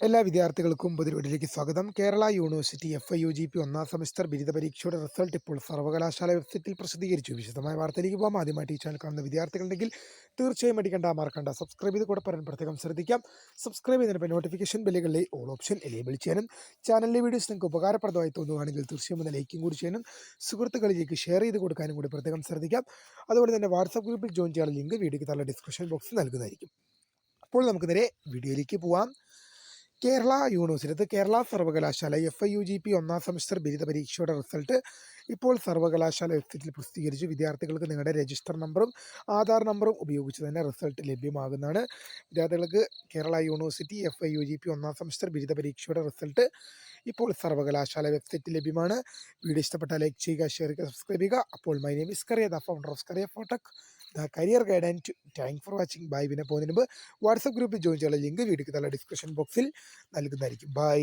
എല്ലാ വിദ്യാർത്ഥികൾക്കും പുതിയൊരു സ്വാഗതം. കേരള യൂണിവേഴ്സിറ്റി FIUGP ഒന്നാം സെമസ്റ്റർ ബിരുദ പരീക്ഷയുടെ റിസൾട്ട് ഇപ്പോൾ സർവകലാശാല വെബ്സൈറ്റിൽ പ്രസിദ്ധീകരിച്ചു. വിശദമായ വാർത്തയിലേക്ക് പോകാം. ആദ്യമായിട്ട് ഈ ചാനൽ കാണുന്ന വിദ്യാർത്ഥികളുണ്ടെങ്കിൽ തീർച്ചയായും മറക്കണ്ട സബ്സ്ക്രൈബ് ചെയ്ത് കൂടെ പറയാൻ പ്രത്യേകം ശ്രദ്ധിക്കാം. സബ്സ്ക്രൈബ് ചെയ്തതിന് നോട്ടിഫിക്കേഷൻ ബെല്ലുകളിലെ ഓൾ ഓപ്ഷൻ എനേബിൾ ചെയ്യാനും ചാനലിലെ വീഡിയോസ് നിങ്ങൾക്ക് ഉപകാരപ്രദമായി തോന്നുകയാണെങ്കിൽ തീർച്ചയായും ഒന്ന് ലൈക്കും കൂടി ചെയ്യാനും സുഹൃത്തുക്കളിലേക്ക് ഷെയർ ചെയ്ത് കൊടുക്കാനും കൂടി പ്രത്യേകം ശ്രദ്ധിക്കാം. അതുപോലെ തന്നെ വാട്സാപ്പ് ഗ്രൂപ്പിൽ ജോയിൻ ചെയ്യാനുള്ള ലിങ്ക് വീഡിയോയ്ക്ക് താഴെ ഡിസ്ക്രിപ്ഷൻ ബോക്സിൽ നൽകുന്നതായിരിക്കും. അപ്പോൾ നമുക്ക് നേരെ വീഡിയോയിലേക്ക് പോവാം. കേരള സർവകലാശാല FIUGP ഒന്നാം സെമസ്റ്റർ ബിരുദ പരീക്ഷയുടെ റിസൾട്ട് ഇപ്പോൾ സർവകലാശാല വെബ്സൈറ്റിൽ പ്രസിദ്ധീകരിച്ചു. വിദ്യാർത്ഥികൾക്ക് നിങ്ങളുടെ രജിസ്റ്റർ നമ്പറും ആധാർ നമ്പറും ഉപയോഗിച്ച് തന്നെ റിസൾട്ട് ലഭ്യമാകുന്നതാണ്. വിദ്യാർത്ഥികൾക്ക് കേരള യൂണിവേഴ്സിറ്റി FIUGP ഒന്നാം സെമസ്റ്റർ ബിരുദ പരീക്ഷയുടെ റിസൾട്ട് ഇപ്പോൾ സർവകലാശാല വെബ്സൈറ്റിൽ ലഭ്യമാണ്. വീഡിയോ ഇഷ്ടപ്പെട്ടാൽ ലൈക്ക് ചെയ്യുക, ഷെയർ ചെയ്യുക, സബ്സ്ക്രൈബ് ചെയ്യുക. അപ്പോൾ my name is Kariya, the founder of Kariya ഫോട്ടക്, the career guide and thank for watching. Bye. പിന്നെ പോകുന്നതിന് മുമ്പ് വാട്സപ്പ് ഗ്രൂപ്പിൽ ജോയിൻ ചെയ്യാനുള്ള ലിങ്ക് വീഡിയോയ്ക്ക് താഴെ ഡിസ്ക്രിപ്ഷൻ ബോക്സിൽ നൽകുന്നതായിരിക്കും. ബൈ.